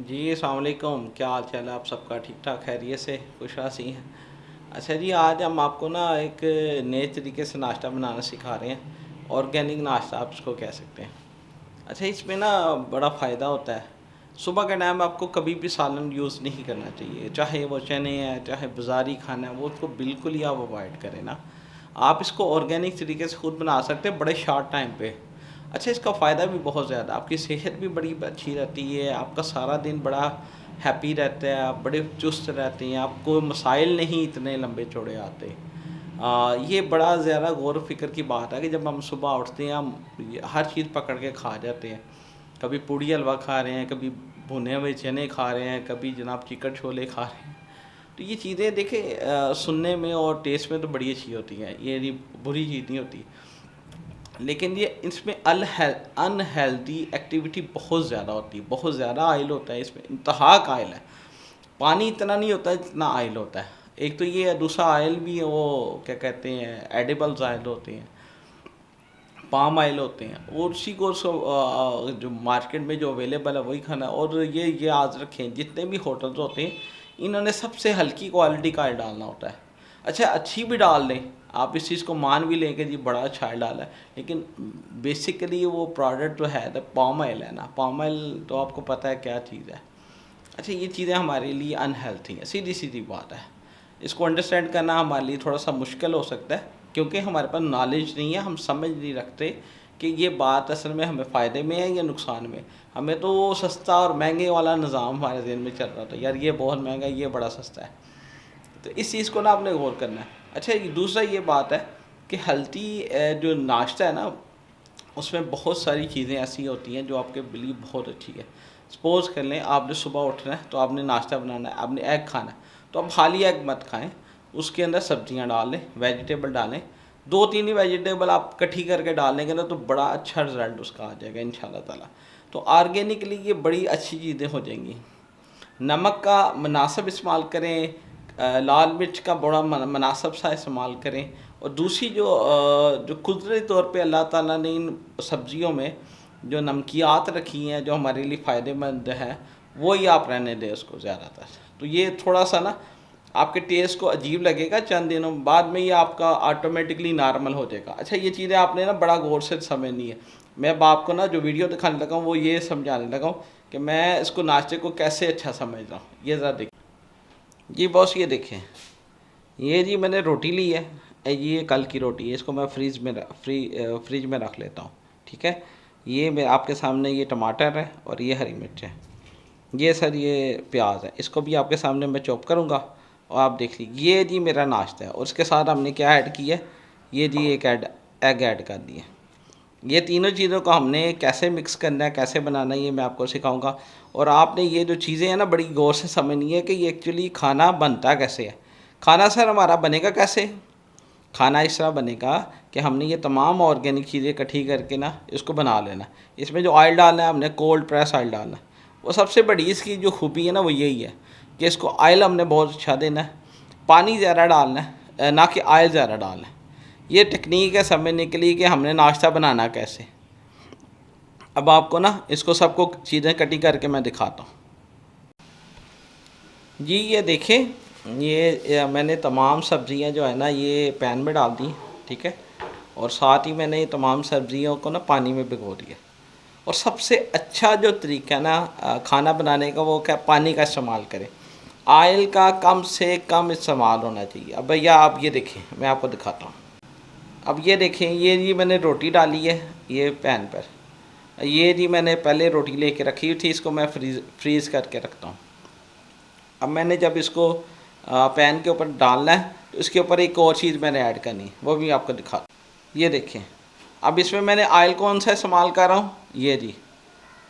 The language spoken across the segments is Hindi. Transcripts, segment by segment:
जी अस्सलाम वालेकुम, क्या हाल चाल है आप सबका? ठीक ठाक खैरियत से खुशहासी हैं? अच्छा जी, आज हम आपको ना एक नए तरीके से नाश्ता बनाना सिखा रहे हैं। ऑर्गेनिक नाश्ता आप इसको कह सकते हैं। अच्छा, इसमें ना बड़ा फ़ायदा होता है। सुबह के टाइम आपको कभी भी सालन यूज़ नहीं करना चाहिए, चाहे वो चने हैं, चाहे बाज़ारी खाना है, वो उसको बिल्कुल ही आप अवॉइड करें ना। आप इसको ऑर्गेनिक तरीके से खुद बना सकते हैं बड़े शॉर्ट टाइम पे। अच्छा, इसका फ़ायदा भी बहुत ज़्यादा, आपकी सेहत भी बड़ी अच्छी रहती है, आपका सारा दिन बड़ा हैप्पी रहता है, आप बड़े चुस्त रहते हैं, आपको मसाइल नहीं इतने लंबे चौड़े आते। ये बड़ा ज़्यादा गौर व फ़िक्र की बात है कि जब हम सुबह उठते हैं, हम हर चीज़ पकड़ के खा जाते हैं। कभी पूड़ी हलवा खा रहे हैं, कभी भुने हुए चने खा रहे हैं, कभी जनाब चिकन छोले खा रहे हैं। तो ये चीज़ें देखिए, सुनने में और टेस्ट में तो बड़ी अच्छी होती हैं, ये नहीं बुरी चीज़ नहीं होती। लेकिन ये इसमें अनहेल्दी एक्टिविटी बहुत ज़्यादा होती है, बहुत ज़्यादा ऑयल होता है इसमें, इंतहा का ऑयल है। पानी इतना नहीं होता जितना ऑयल होता है। एक तो ये है, दूसरा ऑयल भी है, वो क्या कहते हैं, एडिबल्स ऑयल होते हैं, पाम ऑयल होते हैं, और उसी को जो मार्केट में जो अवेलेबल है वही खाना है। और ये याद रखें, जितने भी होटल्स होते हैं इन्होंने सबसे हल्की क्वालिटी का ऑयल डालना होता है। अच्छा, अच्छी भी डाल दें, आप इस चीज़ को मान भी लें कि जी बड़ा अच्छा ऑयल डाला है, लेकिन बेसिकली वो प्रोडक्ट जो है तो पाम ऑयल है ना, पाम ऑयल तो आपको पता है क्या चीज़ है। अच्छा, ये चीज़ें हमारे लिए अनहेल्थी हैं, सीधी सीधी बात है। इसको अंडरस्टैंड करना हमारे लिए थोड़ा सा मुश्किल हो सकता है, क्योंकि हमारे पास नॉलेज नहीं है, हम समझ नहीं रखते कि ये बात असल में हमें फ़ायदे में है या नुकसान में। हमें तो वो सस्ता और महंगे वाला निज़ाम हमारे ज़हन में चल रहा था, यार ये बहुत महंगा है, ये बड़ा सस्ता है। तो इस चीज़ को ना आपने गौर करना है। अच्छा, दूसरा ये बात है कि हेल्थी जो नाश्ता है ना, उसमें बहुत सारी चीज़ें ऐसी होती हैं जो आपके लिए बहुत अच्छी है। सपोज़ कर लें, आपने सुबह उठना है तो आपने नाश्ता बनाना है, आपने एग खाना है, तो आप खाली एग मत खाएं, उसके अंदर सब्जियां डाल लें, वेजिटेबल डालें। दो तीन ही वेजिटेबल आप इकट्ठी करके डालेंगे ना, तो बड़ा अच्छा रिज़ल्ट उसका आ जाएगा इंशाल्लाह ताला। तो ऑर्गेनिकली ये बड़ी अच्छी चीज़ें हो जाएंगी। नमक का मुनासिब इस्तेमाल करें, लाल मिर्च का बड़ा मुनासिब सा इस्तेमाल करें। और दूसरी जो कुदरती तौर पे अल्लाह ताला ने इन सब्जियों में जो नमकियात रखी हैं जो हमारे लिए फ़ायदेमंद हैं, वो ही आप रहने दें उसको ज़्यादातर। तो ये थोड़ा सा ना आपके टेस्ट को अजीब लगेगा, चंद दिनों बाद में ये आपका ऑटोमेटिकली नॉर्मल हो जाएगा। अच्छा, ये चीज़ें आपने ना बड़ा गौर से समझनी है। मैं अब आपको ना जो वीडियो दिखाने लगा हूँ वो ये समझाने लगा हूँ कि मैं इसको नाश्ते को कैसे अच्छा समझ रहा हूँ। ये ज़रा देखिए जी बॉस, ये देखें, ये जी मैंने रोटी ली है, ये कल की रोटी है, इसको मैं फ्रिज में रख लेता हूँ। ठीक है, ये मैं आपके सामने, ये टमाटर है और ये हरी मिर्च है, ये सर ये प्याज है, इसको भी आपके सामने मैं चॉप करूँगा और आप देख लीजिए। ये जी मेरा नाश्ता है और उसके साथ हमने क्या ऐड किया है, ये जी एक एग ऐड कर दिया। ये तीनों चीज़ों को हमने कैसे मिक्स करना है, कैसे बनाना है, ये मैं आपको सिखाऊंगा। और आपने ये जो चीज़ें हैं ना बड़ी गौर से समझनी है कि ये एक्चुअली खाना बनता कैसे है। खाना सर हमारा बनेगा कैसे? खाना इस तरह बनेगा कि हमने ये तमाम ऑर्गेनिक चीज़ें इकट्ठी करके ना इसको बना लेना। इसमें जो ऑयल डालना है हमने कोल्ड प्रेस ऑयल डालना है। वो सबसे बड़ी इसकी जो खूबी है ना वो यही है कि इसको ऑयल हमने बहुत अच्छा देना है, पानी ज़्यादा डालना है, ना कि ऑयल ज़्यादा डालना है। ये टेक्निक है समझने के लिए कि हमने नाश्ता बनाना कैसे। अब आपको ना इसको सबको चीज़ें कटी करके मैं दिखाता हूँ। जी ये देखें, ये मैंने तमाम सब्ज़ियाँ जो है ना ये पैन में डाल दी, ठीक है। और साथ ही मैंने ये तमाम सब्ज़ियों को ना पानी में भिगो दिया। और सबसे अच्छा जो तरीका है ना खाना बनाने का, वो क्या, पानी का इस्तेमाल करें। ऑयल का कम से कम इस्तेमाल होना चाहिए। अब भैया आप ये देखें, मैं आपको दिखाता हूँ। अब ये देखें, ये जी मैंने रोटी डाली है ये पैन पर। ये जी मैंने पहले रोटी लेके रखी हुई थी, इसको मैं फ्रीज़ करके रखता हूँ। अब मैंने जब इसको पैन के ऊपर डालना है तो इसके ऊपर एक और चीज़ मैंने ऐड करनी है, वो भी आपको दिखा। ये देखें, अब इसमें मैंने ऑयल कौन सा इस्तेमाल कर रहा हूँ, ये जी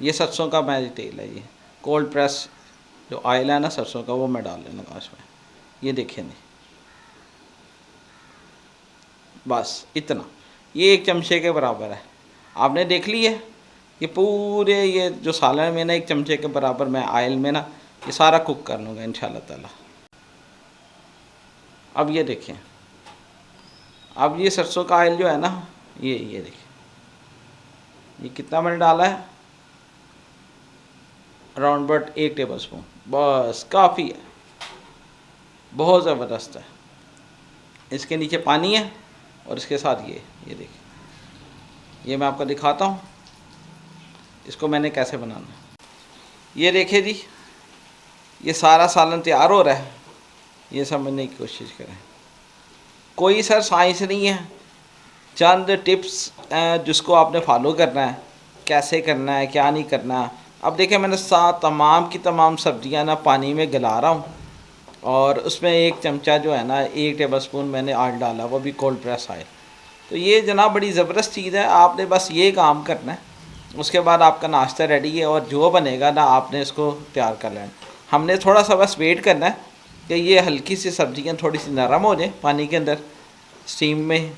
ये सरसों का मैं तेल है, ये कोल्ड प्रेस जो ऑयल है ना सरसों का, वो मैं डाल लेना इसमें। ये देखें नहीं, बस इतना, ये एक चमचे के बराबर है। आपने देख ली है, ये पूरे ये जो सालन में ना एक चमचे के बराबर मैं ऑयल में ना ये सारा कुक कर लूँगा इंशाल्लाह ताला। अब ये देखें, अब ये सरसों का ऑयल जो है ना, ये देखिए, ये कितना मैंने डाला है, अराउंड बट 1 टेबल स्पून, बस काफ़ी है, बहुत ज़बरदस्त है। इसके नीचे पानी है और इसके साथ ये देखिए, ये मैं आपको दिखाता हूँ इसको मैंने कैसे बनाना है। ये देखिए जी, ये सारा सालन तैयार हो रहा है, ये समझने की कोशिश करें। कोई सर साइंस नहीं है, चंद टिप्स जिसको आपने फॉलो करना है, कैसे करना है क्या नहीं करना है। अब देखिए मैंने तमाम की तमाम सब्जियां ना पानी में गला रहा हूँ और उसमें 1 चमचा जो है ना 1 टेबल स्पून मैंने ऑयल डाला, वो भी कोल्ड प्रेस ऑयल। तो ये जनाब बड़ी ज़बरदस्त चीज़ है, आपने बस ये काम करना है, उसके बाद आपका नाश्ता रेडी है और जो बनेगा ना आपने इसको तैयार कर लेना। हमने थोड़ा सा बस वेट करना है कि ये हल्की सी सब्जियां थोड़ी सी नरम हो जाए पानी के अंदर स्टीम में,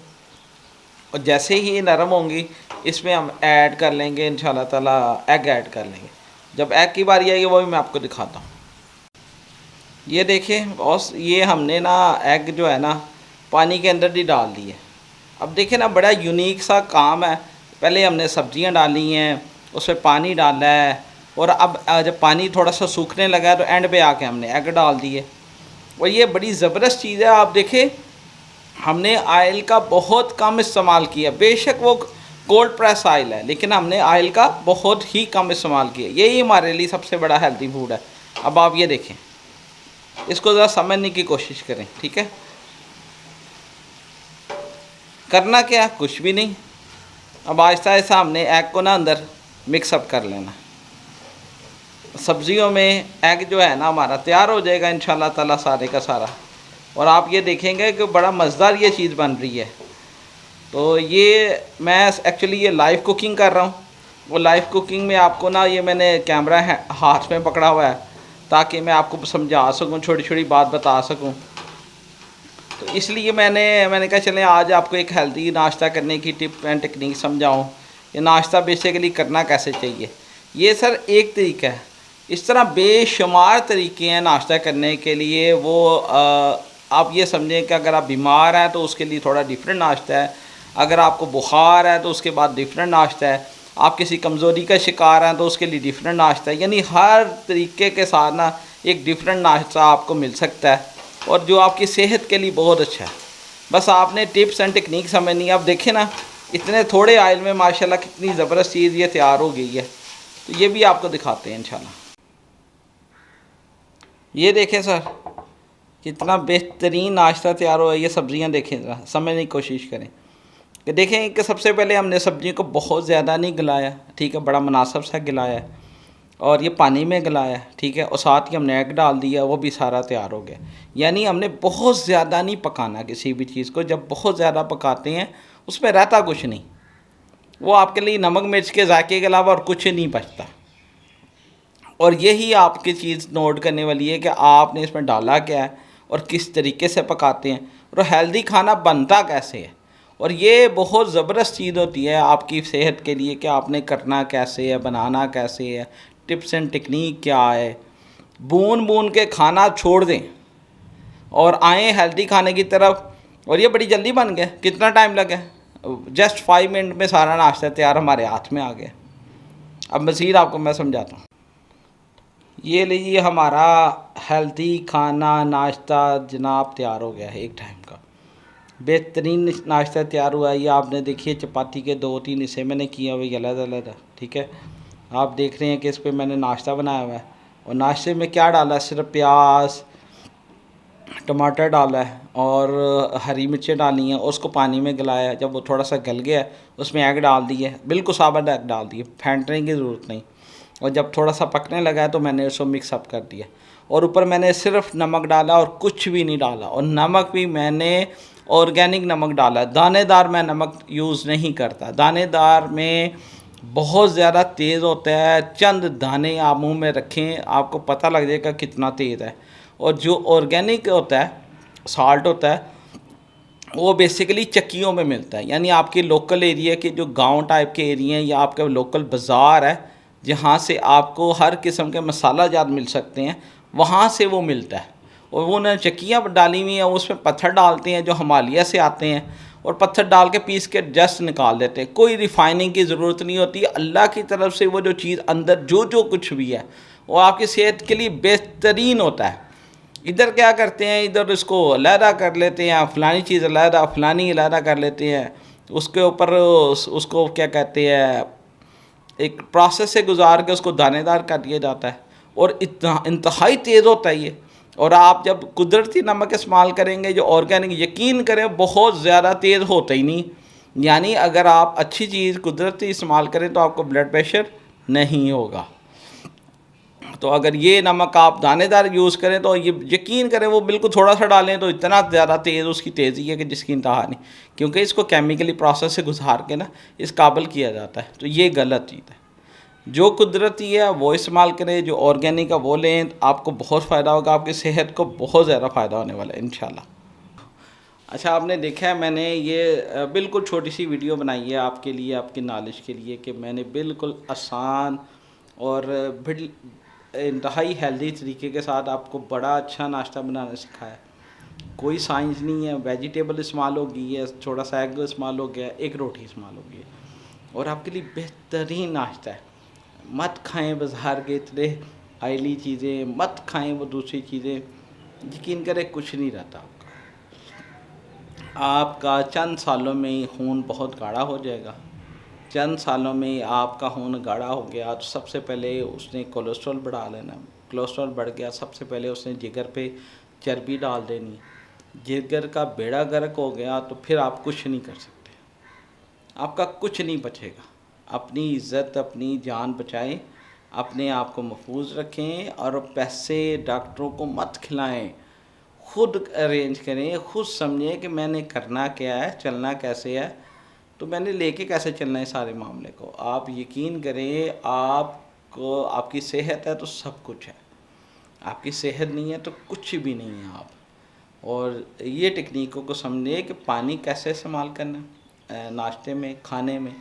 और जैसे ही ये नरम होंगी इसमें हम ऐड कर लेंगे इंशाल्लाह ताला एग ऐड कर लेंगे। जब एग की बारी आएगी वो भी मैं आपको दिखाता हूँ। ये देखिए बॉस, ये हमने ना एग जो है ना पानी के अंदर ही डाल दिए। अब देखिए ना बड़ा यूनिक सा काम है, पहले हमने सब्जियां डाली हैं, उसमें पानी डाला है, और अब जब पानी थोड़ा सा सूखने लगा है तो एंड पे आके हमने एग डाल दिए। और ये बड़ी ज़बरदस्त चीज़ है। आप देखें हमने आयल का बहुत कम इस्तेमाल किया, बेशक वो कोल्ड प्रेस आयल है लेकिन हमने आयल का बहुत ही कम इस्तेमाल किया। यही हमारे लिए सबसे बड़ा हेल्दी फूड है। अब आप ये देखें, इसको ज़रा समझने की कोशिश करें, ठीक है। करना क्या, कुछ भी नहीं। अब आहिस्ता आहिस्ता हमने एग को ना अंदर मिक्सअप कर लेना। सब्जियों में एग जो है ना हमारा तैयार हो जाएगा इंशाल्लाह ताला सारे का सारा, और आप ये देखेंगे कि बड़ा मज़ेदार ये चीज़ बन रही है। तो ये मैं एक्चुअली ये लाइव कुकिंग कर रहा हूँ, वो लाइव कुकिंग में आपको ना ये मैंने कैमरा हाथ में पकड़ा हुआ है ताकि मैं आपको समझा सकूँ, छोटी छोटी बात बता सकूँ। तो इसलिए मैंने कहा चलें आज आपको एक हेल्दी नाश्ता करने की टिप एंड टेक्निक समझाऊँ। ये नाश्ता बेसिकली करना कैसे चाहिए, ये सर एक तरीका है। इस तरह बेशुमार तरीके हैं नाश्ता करने के लिए। वो आप ये समझें कि अगर आप बीमार हैं तो उसके लिए थोड़ा डिफरेंट नाश्ता है, अगर आपको बुखार है तो उसके बाद डिफरेंट नाश्ता है, आप किसी कमज़ोरी का शिकार हैं तो उसके लिए डिफरेंट नाश्ता है। यानी हर तरीके के साथ ना एक डिफरेंट नाश्ता आपको मिल सकता है और जो आपकी सेहत के लिए बहुत अच्छा है। बस आपने टिप्स एंड टेक्निक समझनी है। आप देखें ना इतने थोड़े ऑयल में माशाल्लाह कितनी ज़बरदस्त चीज़ ये तैयार हो गई है। तो ये भी आपको दिखाते हैं इंशाल्लाह। ये देखें सर कितना बेहतरीन नाश्ता तैयार हुआ है। ये सब्ज़ियाँ देखें, ज़रा समझने की कोशिश करें कि देखें कि सबसे पहले हमने सब्ज़ियों को बहुत ज़्यादा नहीं गलाया, ठीक है, बड़ा मुनासिब सा गलाया है, और ये पानी में गलाया है, ठीक है, और साथ ही हमने एग डाल दिया, वो भी सारा तैयार हो गया। यानी हमने बहुत ज़्यादा नहीं पकाना किसी भी चीज़ को। जब बहुत ज़्यादा पकाते हैं उसमें रहता कुछ नहीं, वो आपके लिए नमक मिर्च के जायके के अलावा और कुछ नहीं बचता। और यही आपकी चीज़ नोट करने वाली है कि आपने इसमें डाला क्या है और किस तरीके से पकाते हैं और हेल्दी खाना बनता कैसे है। और ये बहुत ज़बरदस्त चीज़ होती है आपकी सेहत के लिए कि आपने करना कैसे है, बनाना कैसे है, टिप्स एंड टेक्निक क्या है। बून बून के खाना छोड़ दें और आएँ हेल्दी खाने की तरफ। और ये बड़ी जल्दी बन गया, कितना टाइम लगा, जस्ट 5 मिनट में सारा नाश्ता तैयार हमारे हाथ में आ गया। अब मज़ीद आपको मैं समझाता हूँ। ये लीजिए हमारा हेल्दी खाना नाश्ता जनाब तैयार हो गया है, एक टाइम का बेहतरीन नाश्ता तैयार हुआ है। ये आपने देखिए चपाती के 2-3 हिस्से मैंने किए हुए अलग अलग, ठीक है। आप देख रहे हैं कि इस पर मैंने नाश्ता बनाया हुआ है और नाश्ते में क्या डाला है, सिर्फ प्याज टमाटर डाला है और हरी मिर्चें डाली हैं, उसको पानी में गलाया है। जब वो थोड़ा सा गल गया उसमें एग डाल दिए, बिल्कुल साबुत एग डाल दिए, फेंटने की ज़रूरत नहीं। और जब थोड़ा सा पकने लगा है तो मैंने उसको मिक्सअप कर दिया और ऊपर मैंने सिर्फ नमक डाला और कुछ भी नहीं डाला। और नमक भी मैंने ऑर्गेनिक नमक डाला, दानेदार मैं नमक यूज़ नहीं करता। दानेदार में बहुत ज़्यादा तेज़ होता है, चंद दाने आप मुँह में रखें आपको पता लग जाएगा कितना तेज़ है। और जो ऑर्गेनिक होता है साल्ट होता है वो बेसिकली चक्कियों में मिलता है। यानी आपके लोकल एरिया के जो गांव टाइप के एरिया हैं या आपका लोकल बाज़ार है जहाँ से आपको हर किस्म के मसाला जात मिल सकते हैं, वहाँ से वो मिलता है। और वो उन्होंने चक्कियाँ डाली हुई हैं, उसमें पत्थर डालते हैं जो हिमालय से आते हैं और पत्थर डाल के पीस के जस्ट निकाल देते हैं। कोई रिफ़ाइनिंग की ज़रूरत नहीं होती। अल्लाह की तरफ से वो जो चीज़ अंदर जो जो कुछ भी है वो आपकी सेहत के लिए बेहतरीन होता है। इधर क्या करते हैं, इधर इसको अलहदा कर लेते हैं, फ़लानी चीज़ अलहदा फ़लानी अलहदा कर लेते हैं, उसके ऊपर उसको क्या कहते हैं, एक प्रोसेस से गुजार के उसको दानेदार कर दिया जाता है और इतना इंतहाई तेज़ होता है ये। और आप जब कुदरती नमक इस्तेमाल करेंगे जो ऑर्गेनिक, यकीन करें बहुत ज़्यादा तेज़ होता ही नहीं। यानी अगर आप अच्छी चीज़ कुदरती इस्तेमाल करें तो आपको ब्लड प्रेशर नहीं होगा। तो अगर ये नमक आप दानेदार यूज़ करें तो ये यकीन करें वो बिल्कुल थोड़ा सा डालें तो इतना ज़्यादा तेज़ उसकी तेज़ी है कि जिसकी इंतहा नहीं, क्योंकि इसको केमिकली प्रोसेस से गुजार के ना इस काबिल किया जाता है। तो ये गलत चीज़ है। जो कुदरती है वो इस्तेमाल करें, जो ऑर्गेनिक है वो लें, आपको बहुत फ़ायदा होगा, आपकी सेहत को बहुत ज़्यादा फ़ायदा होने वाला है इंशाल्लाह। अच्छा, आपने देखा है मैंने ये बिल्कुल छोटी सी वीडियो बनाई है आपके लिए, आपकी नॉलेज के लिए, कि मैंने बिल्कुल आसान और इंतहाई हेल्दी तरीके के साथ आपको बड़ा अच्छा नाश्ता बनाना सिखाया। कोई साइंस नहीं है, वेजिटेबल इस्तेमाल होगी है, थोड़ा सा एग इस्तेमाल हो गया, एक रोटी इस्तेमाल होगी है, और आपके लिए बेहतरीन नाश्ता है। मत खाएं बाज़ार के इतने आयली चीज़ें, मत खाएं वो दूसरी चीज़ें, यकीन करें कुछ नहीं रहता आपका चंद सालों में ही खून बहुत गाढ़ा हो जाएगा। चंद सालों में ही आपका खून गाढ़ा हो गया तो सबसे पहले उसने कोलेस्ट्रॉल बढ़ा लेना। कोलेस्ट्रॉल बढ़ गया, सबसे पहले उसने जिगर पे चर्बी डाल देनी। जिगर का बेड़ा गर्क हो गया तो फिर आप कुछ नहीं कर सकते, आपका कुछ नहीं बचेगा। अपनी इज़्ज़त, अपनी जान बचाएं, अपने आप को महफूज रखें और पैसे डॉक्टरों को मत खिलाएं। खुद अरेंज करें, खुद समझें कि मैंने करना क्या है, चलना कैसे है, तो मैंने लेके कैसे चलना है सारे मामले को। आप यकीन करें, आपको आपकी सेहत है तो सब कुछ है, आपकी सेहत नहीं है तो कुछ भी नहीं है आप। और ये टेक्निकों को समझें कि पानी कैसे इस्तेमाल करना है नाश्ते में, खाने में,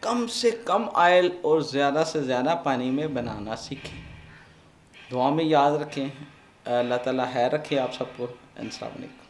कम से कम ऑयल और ज़्यादा से ज़्यादा पानी में बनाना सीखें। दुआ में याद रखें। अल्लाह ताला खैर रखे आप सबको। अस्सलाम वालेकुम।